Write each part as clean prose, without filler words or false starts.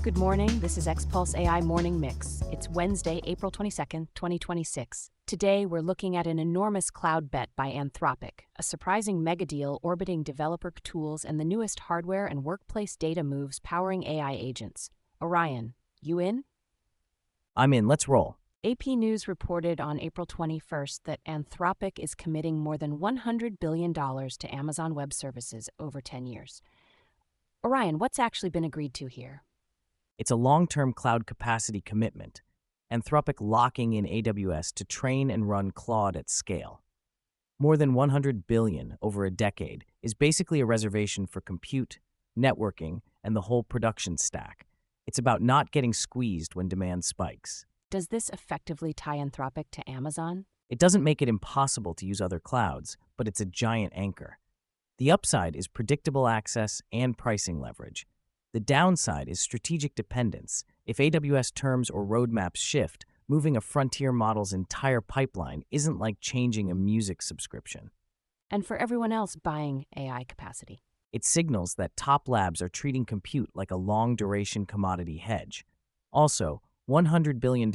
Good morning. This is XPulse AI Morning Mix. It's Wednesday, April 22nd, 2026. Today, we're looking at an enormous cloud bet by Anthropic, a surprising mega deal orbiting developer tools and the newest hardware and workplace data moves powering AI agents. Orion, you in? I'm in. Let's roll. AP News reported on April 21st that Anthropic is committing more than $100 billion to Amazon Web Services over 10 years. Orion, what's actually been agreed to here? It's a long-term cloud capacity commitment, Anthropic locking in AWS to train and run Claude at scale. More than $100 billion over a decade is basically a reservation for compute, networking, and the whole production stack. It's about not getting squeezed when demand spikes. Does this effectively tie Anthropic to Amazon? It doesn't make it impossible to use other clouds, but it's a giant anchor. The upside is predictable access and pricing leverage. The downside is strategic dependence. If AWS terms or roadmaps shift, moving a frontier model's entire pipeline isn't like changing a music subscription. And for everyone else buying AI capacity? It signals that top labs are treating compute like a long-duration commodity hedge. Also, $100 billion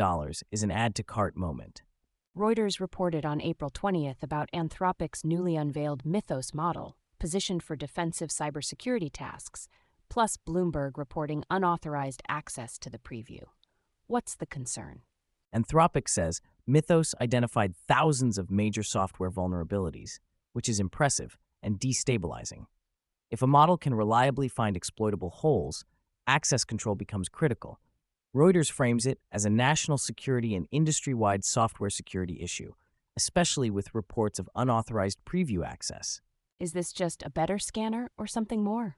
is an add-to-cart moment. Reuters reported on April 20th about Anthropic's newly unveiled Mythos model, positioned for defensive cybersecurity tasks, plus Bloomberg reporting unauthorized access to the preview. What's the concern? Anthropic says Mythos identified thousands of major software vulnerabilities, which is impressive and destabilizing. If a model can reliably find exploitable holes, access control becomes critical. Reuters frames it as a national security and industry-wide software security issue, especially with reports of unauthorized preview access. Is this just a better scanner or something more?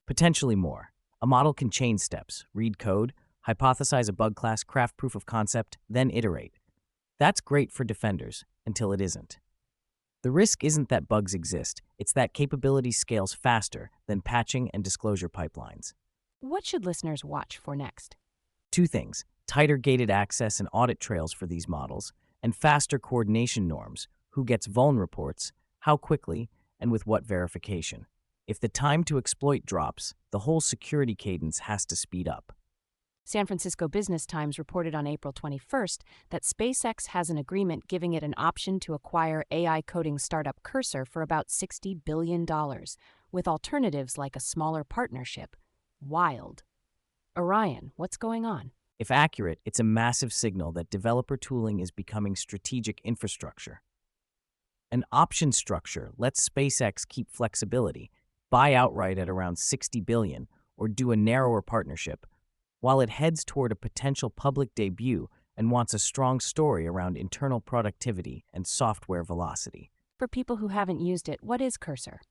Potentially more. A model can chain steps, read code, hypothesize a bug class, craft proof of concept, then iterate. That's great for defenders, until it isn't. The risk isn't that bugs exist, it's that capability scales faster than patching and disclosure pipelines. What should listeners watch for next? Two things: tighter gated access and audit trails for these models, and faster coordination norms, who gets vuln reports, how quickly, and with what verification. If the time to exploit drops, the whole security cadence has to speed up. San Francisco Business Times reported on April 21st that SpaceX has an agreement giving it an option to acquire AI coding startup Cursor for about $60 billion, with alternatives like a smaller partnership. Wild. Orion, what's going on? If accurate, it's a massive signal that developer tooling is becoming strategic infrastructure. An option structure lets SpaceX keep flexibility, buy outright at around $60 billion, or do a narrower partnership, while it heads toward a potential public debut and wants a strong story around internal productivity and software velocity. For people who haven't used it, what is Cursor?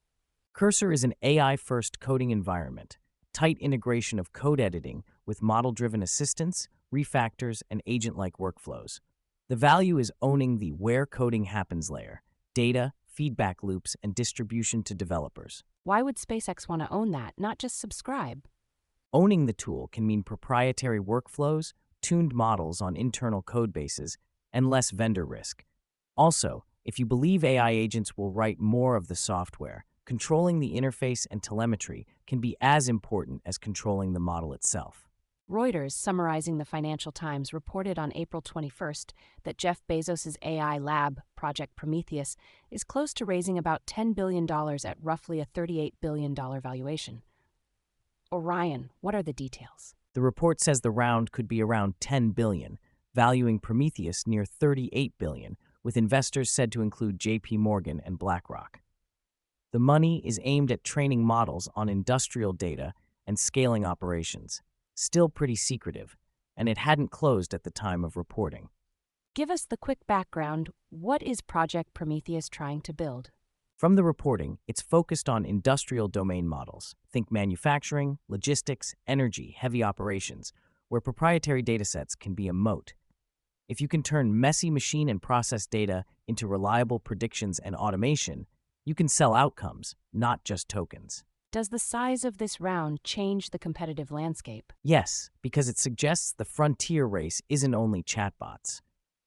Cursor is an AI-first coding environment, tight integration of code editing with model-driven assistance, refactors, and agent-like workflows. The value is owning the where coding happens layer, data, feedback loops, and distribution to developers. Why would SpaceX want to own that, not just subscribe? Owning the tool can mean proprietary workflows, tuned models on internal code bases, and less vendor risk. Also, if you believe AI agents will write more of the software, controlling the interface and telemetry can be as important as controlling the model itself. Reuters, summarizing the Financial Times, reported on April 21st that Jeff Bezos' AI lab, Project Prometheus, is close to raising about $10 billion at roughly a $38 billion valuation. Orion, what are the details? The report says the round could be around $10 billion, valuing Prometheus near $38 billion, with investors said to include JP Morgan and BlackRock. The money is aimed at training models on industrial data and scaling operations. Still pretty secretive, and it hadn't closed at the time of reporting. Give us the quick background. What is Project Prometheus trying to build? From the reporting, it's focused on industrial domain models. Think manufacturing, logistics, energy, heavy operations, where proprietary datasets can be a moat. If you can turn messy machine and process data into reliable predictions and automation, you can sell outcomes, not just tokens. Does the size of this round change the competitive landscape? Yes, because it suggests the frontier race isn't only chatbots.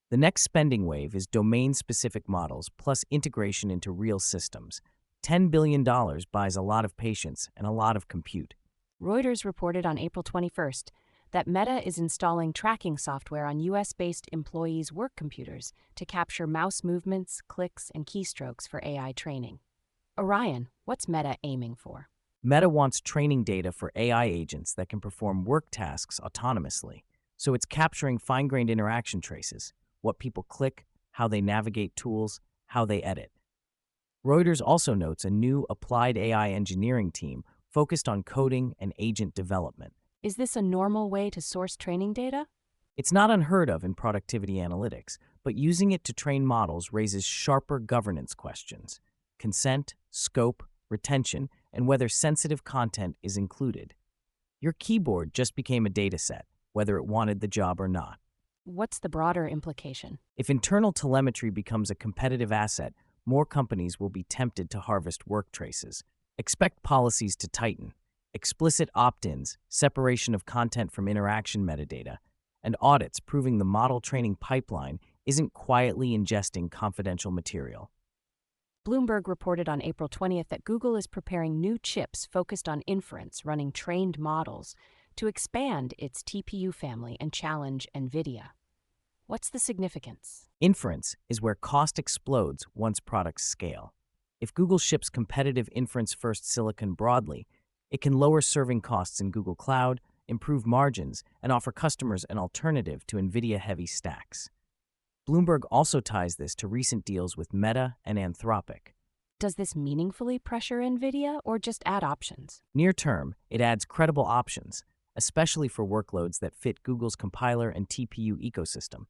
The next spending wave is domain-specific models plus integration into real systems. $10 billion buys a lot of patience and a lot of compute. Reuters reported on April 21st that Meta is installing tracking software on US-based employees' work computers to capture mouse movements, clicks, and keystrokes for AI training. Orion, what's Meta aiming for? Meta wants training data for AI agents that can perform work tasks autonomously. So it's capturing fine-grained interaction traces, what people click, how they navigate tools, how they edit. Reuters also notes a new applied AI engineering team focused on coding and agent development. Is this a normal way to source training data? It's not unheard of in productivity analytics, but using it to train models raises sharper governance questions: consent, scope, retention, and whether sensitive content is included. Your keyboard just became a dataset, whether it wanted the job or not. What's the broader implication? If internal telemetry becomes a competitive asset, more companies will be tempted to harvest work traces. Expect policies to tighten, explicit opt-ins, separation of content from interaction metadata, and audits proving the model training pipeline isn't quietly ingesting confidential material. Bloomberg reported on April 20th that Google is preparing new chips focused on inference running trained models to expand its TPU family and challenge Nvidia. What's the significance? Inference is where cost explodes once products scale. If Google ships competitive inference-first silicon broadly, it can lower serving costs in Google Cloud, improve margins, and offer customers an alternative to Nvidia-heavy stacks. Bloomberg also ties this to recent deals with Meta and Anthropic. Does this meaningfully pressure Nvidia or just add options? Near term, it adds credible options, especially for workloads that fit Google's compiler and TPU ecosystem.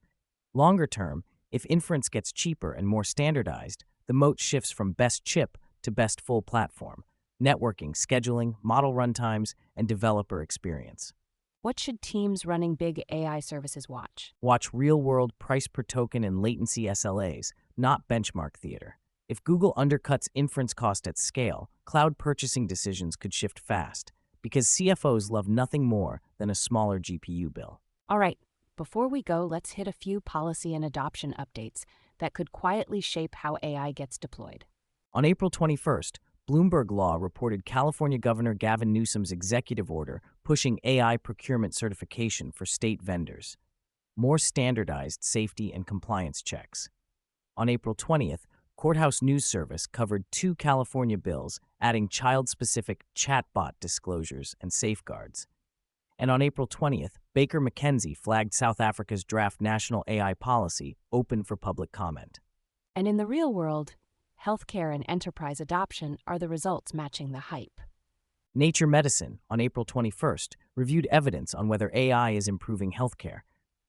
Longer term, if inference gets cheaper and more standardized, the moat shifts from best chip to best full platform, networking, scheduling, model runtimes, and developer experience. What should teams running big AI services watch? Watch real-world price per token and latency SLAs, not benchmark theater. If Google undercuts inference cost at scale, cloud purchasing decisions could shift fast, because CFOs love nothing more than a smaller GPU bill. All right, before we go, let's hit a few policy and adoption updates that could quietly shape how AI gets deployed. On April 21st, Bloomberg Law reported California Governor Gavin Newsom's executive order pushing AI procurement certification for state vendors, more standardized safety and compliance checks. On April 20th, Courthouse News Service covered 2 California bills adding child-specific chatbot disclosures and safeguards. And on April 20th, Baker McKenzie flagged South Africa's draft national AI policy open for public comment. And in the real world, healthcare and enterprise adoption are the results matching the hype. Nature Medicine, on April 21st, reviewed evidence on whether AI is improving healthcare.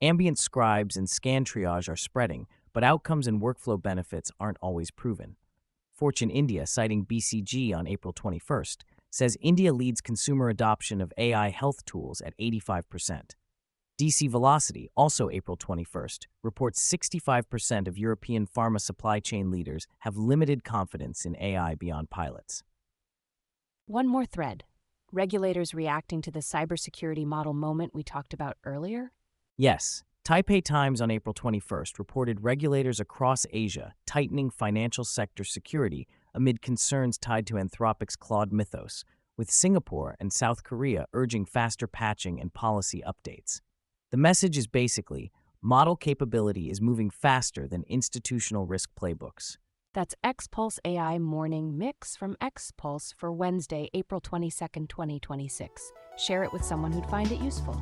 Ambient scribes and scan triage are spreading, but outcomes and workflow benefits aren't always proven. Fortune India, citing BCG on April 21st, says India leads consumer adoption of AI health tools at 85%. DC Velocity, also April 21st, reports 65% of European pharma supply chain leaders have limited confidence in AI beyond pilots. One more thread. Regulators reacting to the cybersecurity model moment we talked about earlier? Yes, Taipei Times on April 21st reported regulators across Asia tightening financial sector security amid concerns tied to Anthropic's Claude Mythos, with Singapore and South Korea urging faster patching and policy updates. The message is basically, model capability is moving faster than institutional risk playbooks. That's X-Pulse AI Morning Mix from X-Pulse for Wednesday, April 22nd, 2026. Share it with someone who'd find it useful.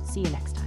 See you next time.